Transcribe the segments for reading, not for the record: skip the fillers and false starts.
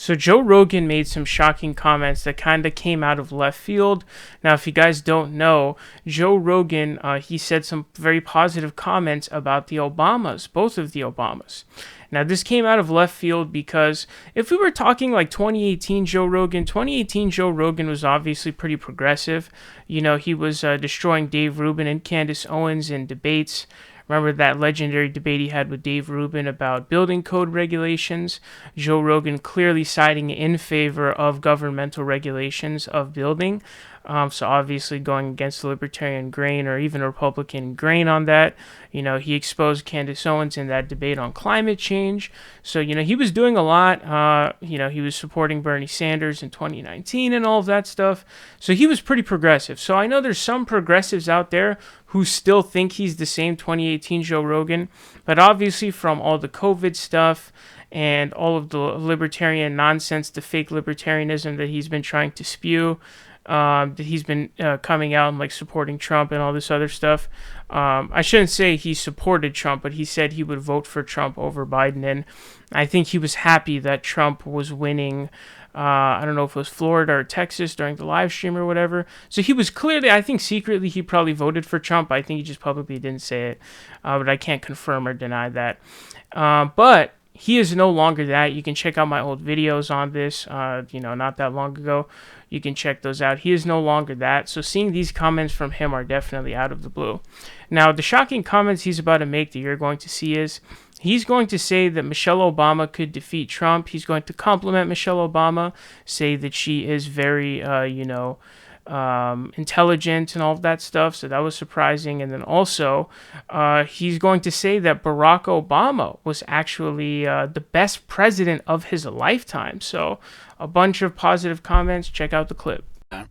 So Joe Rogan made some shocking comments that kind of came out of left field. Now, if you guys don't know, Joe Rogan, he said some very positive comments about the Obamas, both of the Obamas. Now, this came out of left field because if we were talking like 2018 Joe Rogan was obviously pretty progressive. You know, he was destroying Dave Rubin and Candace Owens in debates. Remember that legendary debate he had with Dave Rubin about building code regulations? Joe Rogan clearly siding in favor of governmental regulations of building. So obviously going against the libertarian grain or even Republican grain on that. You know, he exposed Candace Owens in that debate on climate change. So, you know, he was doing a lot. You know, he was supporting Bernie Sanders in 2019 and all of that stuff. So he was pretty progressive. So I know there's some progressives out there who still think he's the same 2018 Joe Rogan. But obviously from all the COVID stuff and all of the libertarian nonsense, the fake libertarianism that he's been trying to spew, that he's been coming out and like supporting Trump and all this other stuff. I shouldn't say he supported Trump, but he said he would vote for Trump over Biden. And I think he was happy that Trump was winning. I don't know if it was Florida or Texas during the live stream or whatever. So he was clearly, I think secretly he probably voted for Trump. I think he just publicly didn't say it, but I can't confirm or deny that. But he is no longer that. You can check out my old videos on this, you know, not that long ago. You can check those out. He is no longer that. So seeing these comments from him are definitely out of the blue. Now, the shocking comments he's about to make that you're going to see is he's going to say that Michelle Obama could defeat Trump. He's going to compliment Michelle Obama, say that she is very, you know, intelligent and all of that stuff. So that was surprising. And then also he's going to say that Barack Obama was actually the best president of his lifetime. So a bunch of positive comments. Check out the clip. And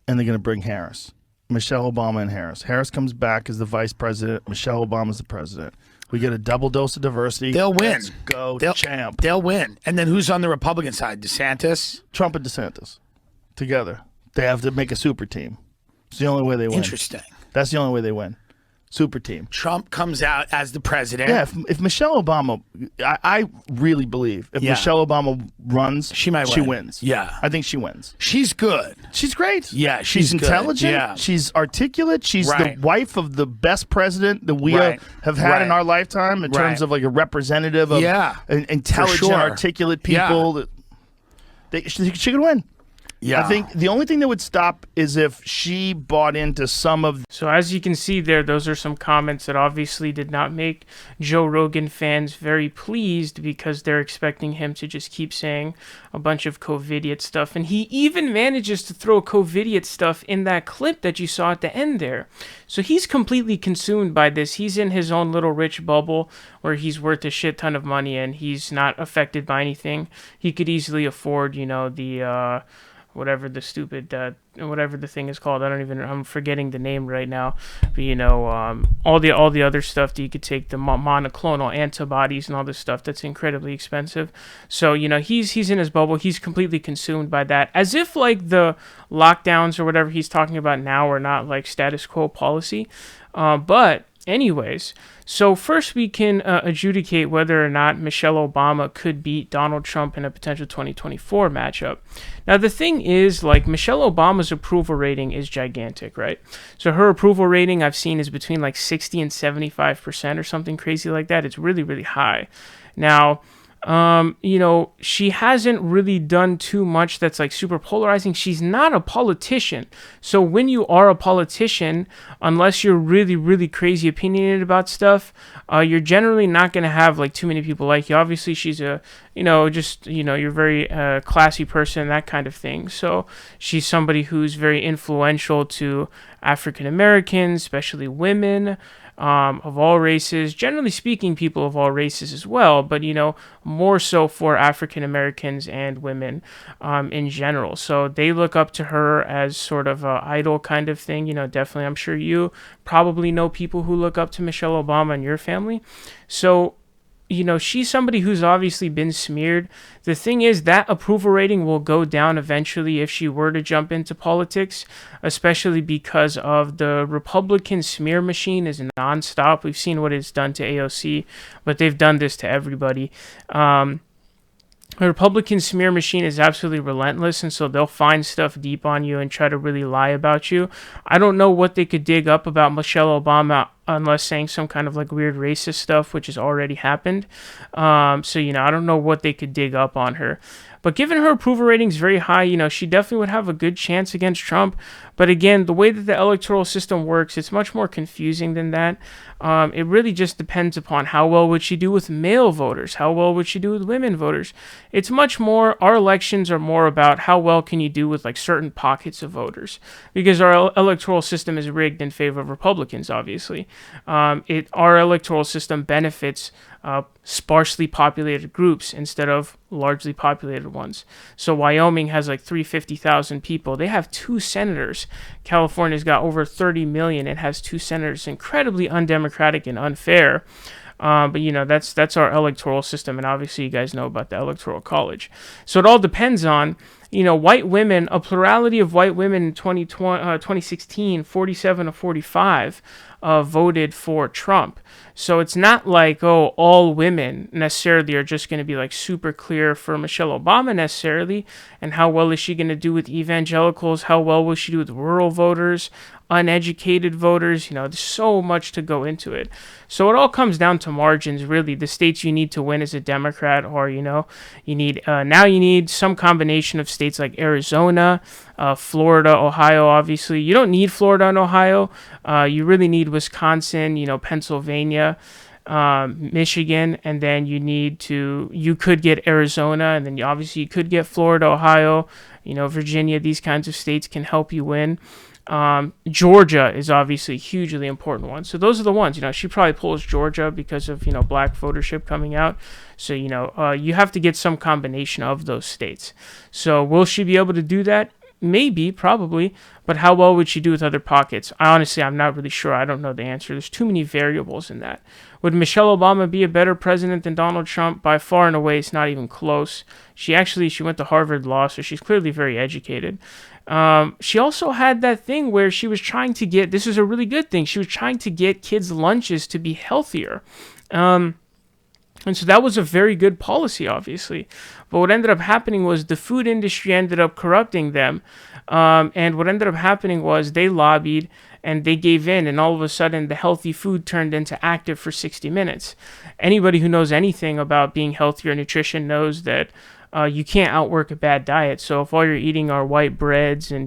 they're going to bring Harris, Michelle Obama and Harris. Harris comes back as the vice president. Michelle Obama's the president. We get a double dose of diversity. They'll win. Let's go, champ. They'll win. And then who's on the Republican side? DeSantis? Trump and DeSantis. Together. They have to make a super team. It's the only way they win. Interesting. That's the only way they win. Super team. Trump comes out as the president. Yeah, if Michelle Obama, I really believe if Michelle Obama runs, she wins. Yeah. I think she wins. She's good. She's great. Yeah, she's good. intelligent. Yeah. She's articulate. She's the wife of the best president that we have had in our lifetime in terms of like a representative of intelligent, articulate people. She could win. Yeah. I think the only thing that would stop is if she bought into some of... So as you can see there, those are some comments that obviously did not make Joe Rogan fans very pleased because they're expecting him to just keep saying a bunch of COVIDiot stuff. And he even manages to throw COVIDiot stuff in that clip that you saw at the end there. So he's completely consumed by this. He's in his own little rich bubble where he's worth a shit ton of money and he's not affected by anything. He could easily afford, you know, the... whatever the stupid, whatever the thing is called. I'm forgetting the name right now. But, you know, all the other stuff that you could take, the monoclonal antibodies and all this stuff that's incredibly expensive. So, you know, he's in his bubble. He's completely consumed by that. As if, like, the lockdowns or whatever he's talking about now are not, like, status quo policy. But... anyways, so first we can adjudicate whether or not Michelle Obama could beat Donald Trump in a potential 2024 matchup. Now, the thing is, like, Michelle Obama's approval rating is gigantic, right? So her approval rating I've seen is between like 60 and 75% or something crazy like that. It's really, really high. Now, you know, she hasn't really done too much that's like super polarizing. She's not a politician. So when you are a politician, unless you're really, really crazy opinionated about stuff, you're generally not going to have like too many people like you. Obviously, she's a, you know, just, you know, you're a very classy person, that kind of thing. So she's somebody who's very influential to African Americans, especially women. Of all races, generally speaking, people of all races as well, but, you know, more so for African Americans and women in general. So they look up to her as sort of an idol kind of thing. You know, definitely, I'm sure you probably know people who look up to Michelle Obama in your family. So, you know, she's somebody who's obviously been smeared. The thing is that approval rating will go down eventually if she were to jump into politics, especially because of the Republican smear machine is nonstop. We've seen what it's done to AOC, but they've done this to everybody. The Republican smear machine is absolutely relentless, and so they'll find stuff deep on you and try to really lie about you. I don't know what they could dig up about Michelle Obama unless saying some kind of like weird racist stuff, which has already happened. So, I don't know what they could dig up on her. But given her approval ratings very high, she definitely would have a good chance against Trump. But again, the way that the electoral system works, it's much more confusing than that. It really just depends upon how well would she do with male voters, how well would she do with women voters. It's much more, our elections are more about how well can you do with like certain pockets of voters, because our electoral system is rigged in favor of Republicans, obviously. Our electoral system benefits sparsely populated groups instead of largely populated ones. So Wyoming has like 350,000 people. They have 2 senators. California's got over 30 million. It has 2 senators. Incredibly undemocratic and unfair. But that's our electoral system, and obviously you guys know about the Electoral College. So it all depends on white women. A plurality of white women in 2016, 47 to 45, voted for Trump. So it's not like, all women necessarily are just going to be like super clear for Michelle Obama necessarily. And how well is she going to do with evangelicals? How well will she do with rural voters, uneducated voters? There's so much to go into it. So it all comes down to margins, really. The states you need to win as a Democrat are, you need some combination of states like Arizona, Florida, Ohio, obviously. You don't need Florida and Ohio. You really need Wisconsin, Pennsylvania, Michigan, and then you could get Arizona, and then obviously you could get Florida, Ohio, Virginia. These kinds of states can help you win. Georgia is obviously a hugely important one. So those are the ones, she probably pulls Georgia because of, black votership coming out. So, you have to get some combination of those states. So will she be able to do that? Maybe, probably, but how well would she do with other pockets? I'm not really sure. I don't know the answer. There's too many variables in that. Would Michelle Obama be a better president than Donald Trump? By far and away, it's not even close. She went to Harvard Law, so she's clearly very educated. She also had that thing where she was trying to get, this is a really good thing, she was trying to get kids' lunches to be healthier. And so that was a very good policy, obviously. But what ended up happening was the food industry ended up corrupting them. And what ended up happening was they lobbied and they gave in. And all of a sudden, the healthy food turned into active for 60 minutes. Anybody who knows anything about being healthy or nutrition knows that you can't outwork a bad diet. So if all you're eating are white breads and,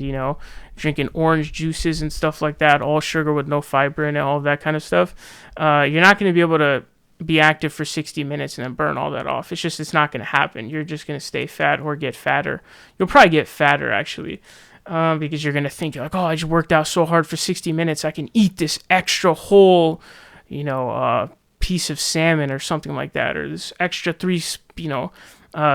drinking orange juices and stuff like that, all sugar with no fiber in it, all of that kind of stuff, you're not going to be able to be active for 60 minutes and then burn all that off. It's not going to happen. You're just going to stay fat or get fatter. You'll probably get fatter, actually, because you're going to think, like, I just worked out so hard for 60 minutes. I can eat this extra whole, piece of salmon or something like that, or this extra 3,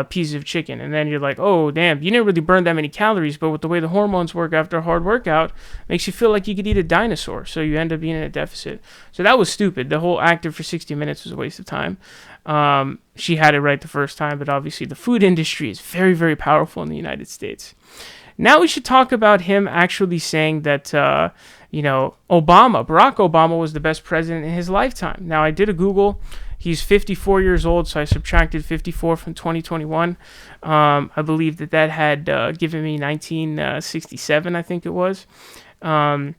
pieces of chicken. And then you're like, oh, damn, you didn't really burn that many calories, but with the way the hormones work after a hard workout, makes you feel like you could eat a dinosaur. So you end up being in a deficit. So that was stupid. The whole active for 60 minutes was a waste of time. She had it right the first time, but obviously the food industry is very, very powerful in the United States. Now we should talk about him actually saying that, Barack Obama was the best president in his lifetime. Now I did a Google. He's 54 years old, so I subtracted 54 from 2021. I believe that had given me 1967, I think it was. And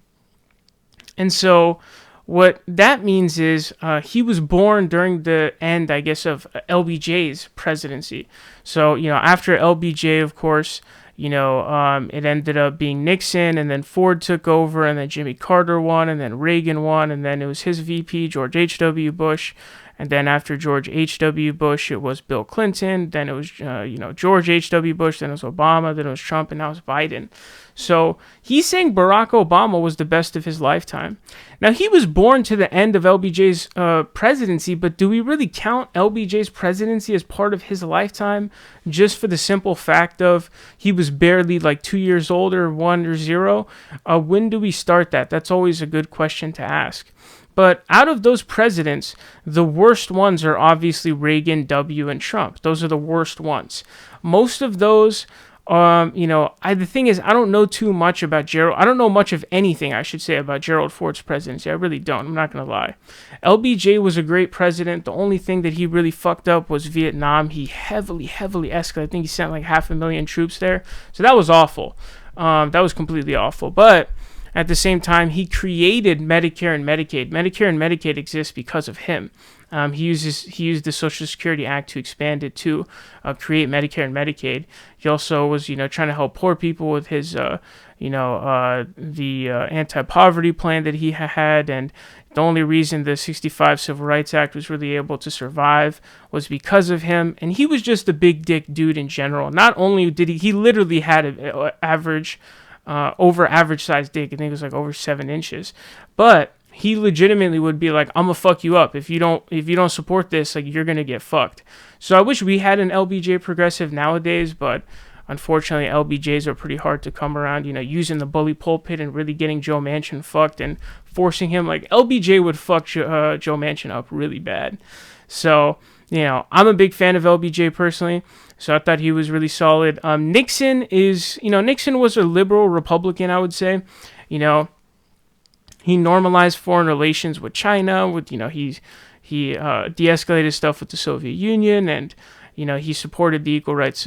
so what that means is he was born during the end, I guess, of LBJ's presidency. So, after LBJ, of course, it ended up being Nixon, and then Ford took over, and then Jimmy Carter won, and then Reagan won, and then it was his VP, George H.W. Bush. And then after George H.W. Bush, it was Bill Clinton. Then it was, George H.W. Bush. Then it was Obama. Then it was Trump. And now it's Biden. So he's saying Barack Obama was the best of his lifetime. Now, he was born to the end of LBJ's presidency, but do we really count LBJ's presidency as part of his lifetime just for the simple fact of he was barely like 2 years old or 1 or 0? When do we start that? That's always a good question to ask. But out of those presidents, the worst ones are obviously Reagan, W, and Trump. Those are the worst ones. Most of those The thing is, I don't know too much about Gerald. I don't know much of anything, I should say, about Gerald Ford's presidency. I really don't. I'm not going to lie. LBJ was a great president. The only thing that he really fucked up was Vietnam. He heavily escalated. I think he sent like 500,000 troops there. So that was awful. That was completely awful. But at the same time, he created Medicare and Medicaid. Medicare and Medicaid exist because of him. He used the Social Security Act to expand it to create Medicare and Medicaid. He also was, trying to help poor people with his, the anti-poverty plan that he had. And the only reason the 65 Civil Rights Act was really able to survive was because of him. And he was just a big dick dude in general. Not only did he literally had an average, over average sized dick. I think it was like over 7 inches. But he legitimately would be like, I'm gonna fuck you up if you don't support this, like, you're gonna get fucked. So I wish we had an LBJ progressive nowadays, but unfortunately LBJs are pretty hard to come around, using the bully pulpit and really getting Joe Manchin fucked and forcing him. Like, LBJ would fuck Joe Manchin up really bad. So, I'm a big fan of LBJ personally, so I thought he was really solid. Nixon was a liberal Republican, I would say. He normalized foreign relations with China. He de-escalated stuff with the Soviet Union, and he supported the Equal Rights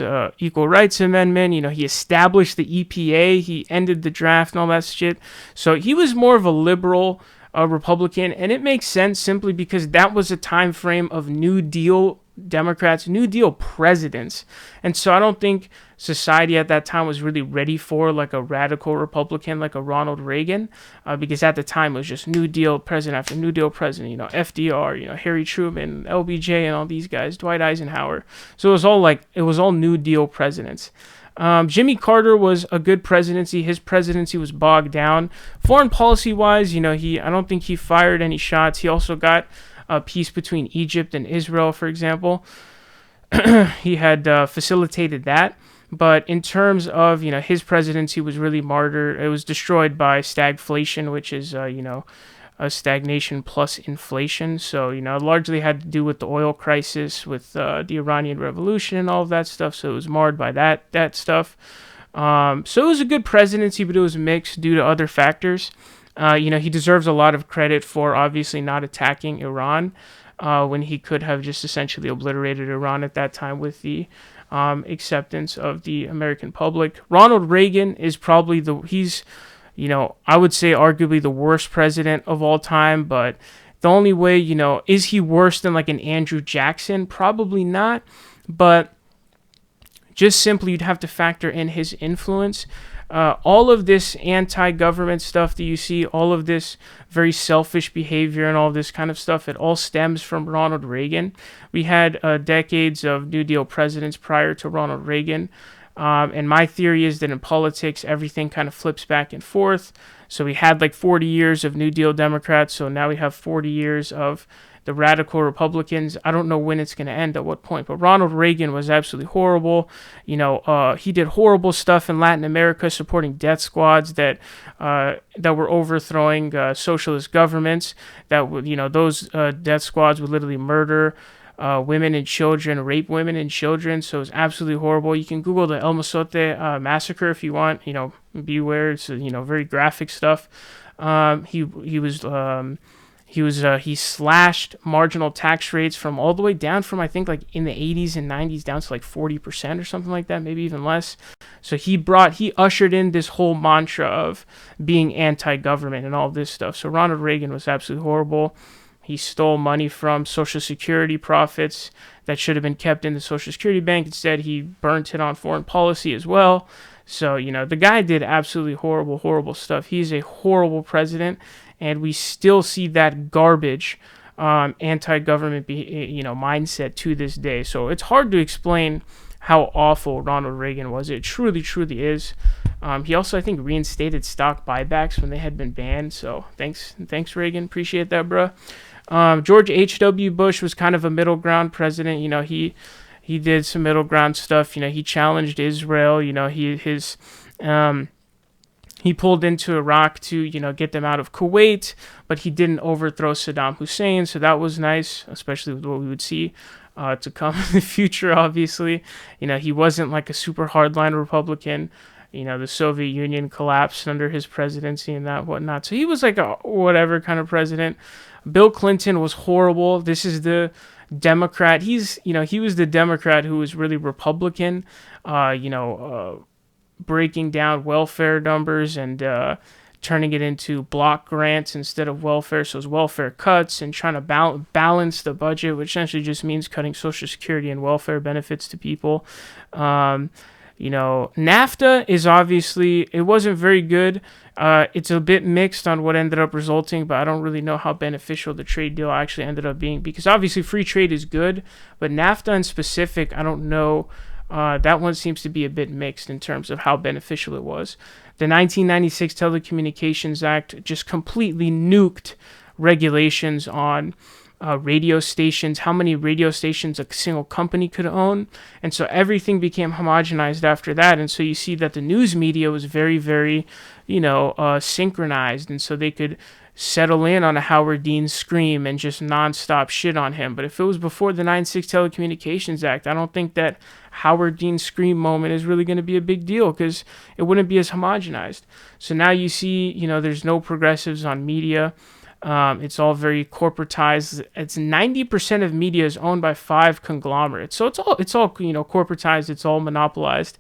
Amendment. He established the EPA. He ended the draft and all that shit. So he was more of a liberal Republican, and it makes sense simply because that was a time frame of New Deal Democrats, New Deal presidents. And so I don't think society at that time was really ready for like a radical Republican like a Ronald Reagan, because at the time it was just New Deal president after New Deal president, FDR, Harry Truman, LBJ, and all these guys, Dwight Eisenhower. So it was all New Deal presidents. Jimmy Carter was a good presidency. His presidency was bogged down. Foreign policy wise, I don't think he fired any shots. He also got a peace between Egypt and Israel, for example. He had facilitated that. But in terms of, his presidency was really martyred. It was destroyed by stagflation, which is, a stagnation plus inflation. So, it largely had to do with the oil crisis, with the Iranian Revolution and all of that stuff. So it was marred by that stuff. So it was a good presidency, but it was mixed due to other factors. He deserves a lot of credit for obviously not attacking Iran when he could have just essentially obliterated Iran at that time with the acceptance of the American public. Ronald Reagan is probably I would say arguably the worst president of all time, but the only way, is he worse than like an Andrew Jackson? Probably not, but just simply you'd have to factor in his influence. All of this anti-government stuff that you see, all of this very selfish behavior and all this kind of stuff, it all stems from Ronald Reagan. We had decades of New Deal presidents prior to Ronald Reagan. And my theory is that in politics, everything kind of flips back and forth. So we had like 40 years of New Deal Democrats. So now we have 40 years of the radical Republicans. I don't know when it's going to end, at what point, but Ronald Reagan was absolutely horrible. He did horrible stuff in Latin America, supporting death squads that were overthrowing socialist governments. That would, those death squads would literally murder women and children, rape women and children. So it's absolutely horrible. You can Google the El Mozote massacre if you want. Beware. It's very graphic stuff. He slashed marginal tax rates from all the way down from, I think, like in the 80s and 90s down to like 40% or something like that, maybe even less. So he ushered in this whole mantra of being anti-government and all this stuff. So Ronald Reagan was absolutely horrible. He stole money from Social Security profits that should have been kept in the Social Security bank. Instead, he burnt it on foreign policy as well. So, the guy did absolutely horrible, horrible stuff. He's a horrible president, and we still see that garbage anti-government mindset to this day. So it's hard to explain how awful Ronald Reagan was. It truly, truly is. He also, I think, reinstated stock buybacks when they had been banned. So thanks Reagan. Appreciate that, bro. George H.W. Bush was kind of a middle ground president. He did some middle ground stuff. He challenged Israel. He pulled into Iraq to, get them out of Kuwait, but he didn't overthrow Saddam Hussein. So that was nice, especially with what we would see to come in the future, obviously. He wasn't like a super hardline Republican. The Soviet Union collapsed under his presidency and that whatnot. So he was like a whatever kind of president. Bill Clinton was horrible. This is the Democrat. He was the Democrat who was really Republican, breaking down welfare numbers and turning it into block grants instead of welfare. So it's welfare cuts and trying to balance the budget, which essentially just means cutting Social Security and welfare benefits to people. NAFTA is obviously, it wasn't very good. It's a bit mixed on what ended up resulting, but I don't really know how beneficial the trade deal actually ended up being, because obviously free trade is good, but NAFTA in specific, I don't know. That one seems to be a bit mixed in terms of how beneficial it was. The 1996 Telecommunications Act just completely nuked regulations on radio stations, how many radio stations a single company could own. And so everything became homogenized after that. And so you see that the news media was very, very, synchronized. And so they could settle in on a Howard Dean scream and just nonstop shit on him. But if it was before the 96 Telecommunications Act, I don't think that Howard Dean scream moment is really going to be a big deal, because it wouldn't be as homogenized. So now you see, there's no progressives on media. It's all very corporatized. It's 90% of media is owned by 5 conglomerates. So it's all corporatized. It's all monopolized,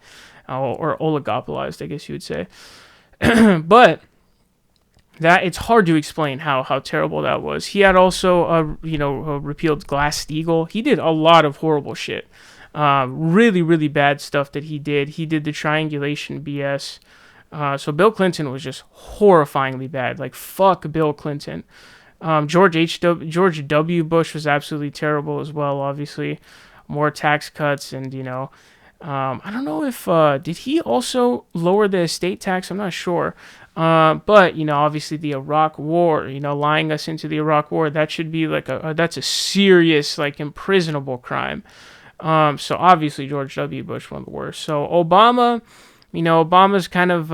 or oligopolized, I guess you would say. But that it's hard to explain how terrible that was. He had also repealed Glass-Steagall. He did a lot of horrible shit. Really, really bad stuff that he did. He did the triangulation BS. So Bill Clinton was just horrifyingly bad. Like, fuck Bill Clinton. George W. Bush was absolutely terrible as well, obviously. More tax cuts and, I don't know if, did he also lower the estate tax? I'm not sure. But, obviously the Iraq War, lying us into the Iraq War, that should be like that's a serious, like, imprisonable crime. So obviously George W. Bush, one of the worst. So Obama, Obama's kind of,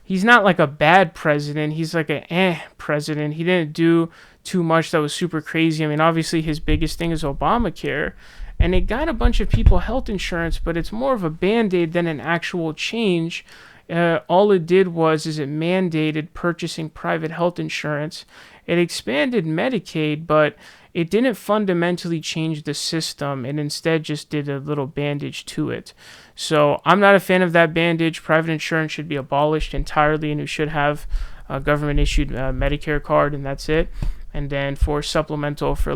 he's not like a bad president. He's like a president. He didn't do too much that was super crazy. I mean, obviously his biggest thing is Obamacare, and it got a bunch of people health insurance, but it's more of a Band-Aid than an actual change. All it did is it mandated purchasing private health insurance. It expanded Medicaid, but it didn't fundamentally change the system. It instead just did a little bandage to it. So I'm not a fan of that bandage. Private insurance should be abolished entirely, and we should have a government-issued Medicare card, and that's it. And then for supplemental for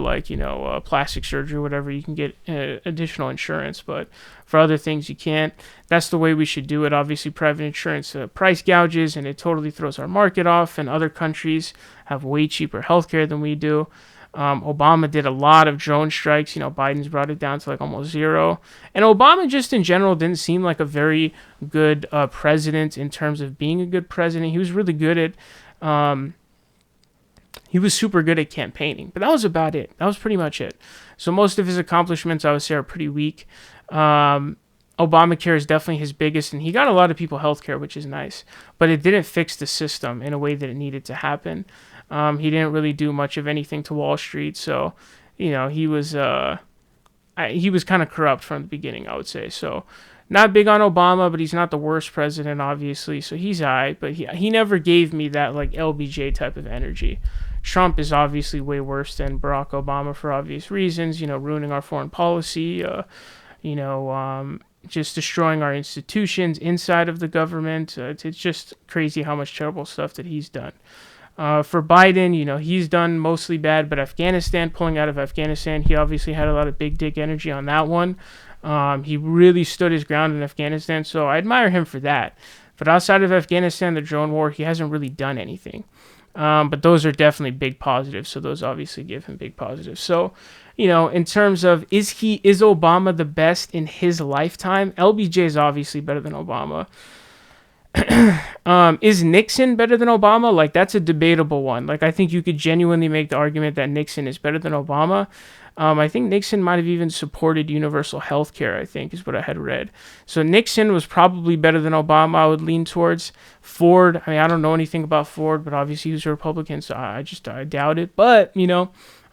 plastic surgery or whatever, you can get additional insurance. But for other things, you can't. That's the way we should do it. Obviously, private insurance price gouges, and it totally throws our market off. And other countries have way cheaper healthcare than we do. Obama did a lot of drone strikes. Biden's brought it down to like almost zero. And Obama just in general didn't seem like a very good president in terms of being a good president. He was really good at... He was super good at campaigning, but that was about it. That was pretty much it. So most of his accomplishments, I would say, are pretty weak. Obamacare is definitely his biggest, and he got a lot of people healthcare, which is nice, but it didn't fix the system in a way that it needed to happen. He didn't really do much of anything to Wall Street, so he was kind of corrupt from the beginning, I would say. So not big on Obama, but he's not the worst president, obviously, so he's alright. But he never gave me that like LBJ type of energy. Trump is obviously way worse than Barack Obama for obvious reasons, ruining our foreign policy, just destroying our institutions inside of the government. It's just crazy how much terrible stuff that he's done. For Biden, he's done mostly bad, but pulling out of Afghanistan, he obviously had a lot of big dick energy on that one. He really stood his ground in Afghanistan, so I admire him for that. But outside of Afghanistan, the drone war, he hasn't really done anything. But those are definitely big positives, so those obviously give him big positives. So, in terms of is Obama the best in his lifetime? LBJ is obviously better than Obama. Is Nixon better than Obama? Like, that's a debatable one. Like, I think you could genuinely make the argument that Nixon is better than Obama. I think Nixon might have even supported universal health care, I think, is what I had read. So Nixon was probably better than Obama, I would lean towards. Ford, I don't know anything about Ford, but obviously he was a Republican, so I doubt it. But,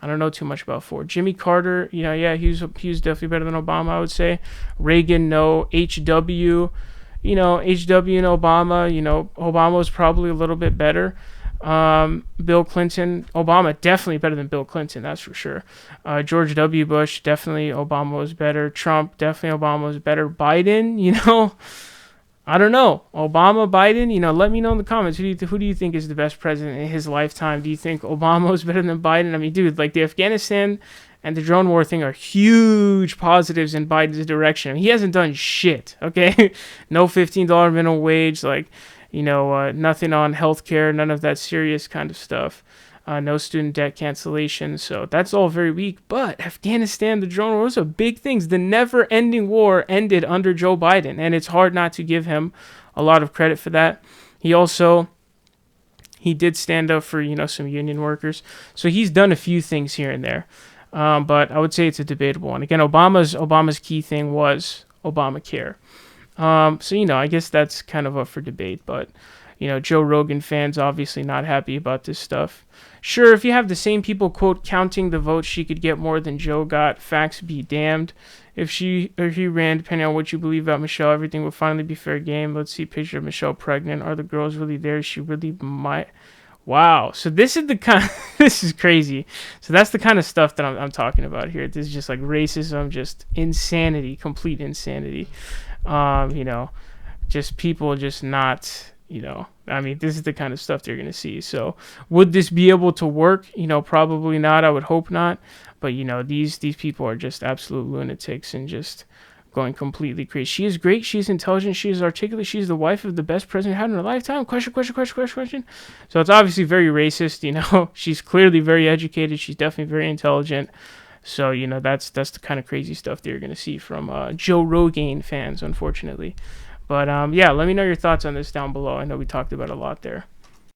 I don't know too much about Ford. Jimmy Carter, yeah, he was definitely better than Obama, I would say. Reagan, no. HW, HW and Obama, Obama was probably a little bit better. Bill Clinton, Obama definitely better than Bill Clinton, that's for sure. George W. Bush, definitely Obama was better. Trump, definitely Obama was better. Biden, I don't know. Obama, Biden, let me know in the comments. Who do you think is the best president in his lifetime? Do you think Obama was better than Biden? I mean, dude, like the Afghanistan and the drone war thing are huge positives in Biden's direction. He hasn't done shit, okay? No $15 minimum wage, like, nothing on healthcare, none of that serious kind of stuff. No student debt cancellation. So that's all very weak. But Afghanistan, the drone war, those are big things. The never-ending war ended under Joe Biden, and it's hard not to give him a lot of credit for that. He did stand up for, some union workers. So he's done a few things here and there. But I would say it's a debatable one. Again, Obama's key thing was Obamacare. So, I guess that's kind of up for debate. But, Joe Rogan fans obviously not happy about this stuff. Sure, if you have the same people, quote, counting the votes, she could get more than Joe got. Facts be damned. If she or he ran, depending on what you believe about Michelle, everything will finally be fair game. Let's see a picture of Michelle pregnant. Are the girls really there? She really might. Wow. So this is the kind. This is crazy. So that's the kind of stuff that I'm talking about here. This is just like racism, just insanity, complete insanity. Just people just not. I mean, this is the kind of stuff they're going to see. So would this be able to work? Probably not. I would hope not. But, these people are just absolute lunatics and just going completely crazy. She is great. She is intelligent. She is articulate. She is the wife of the best president had in her lifetime. Question. So it's obviously very racist. She's clearly very educated. She's definitely very intelligent. So, that's the kind of crazy stuff that you're going to see from Joe Rogan fans, unfortunately. But, yeah, let me know your thoughts on this down below. I know we talked about a lot there.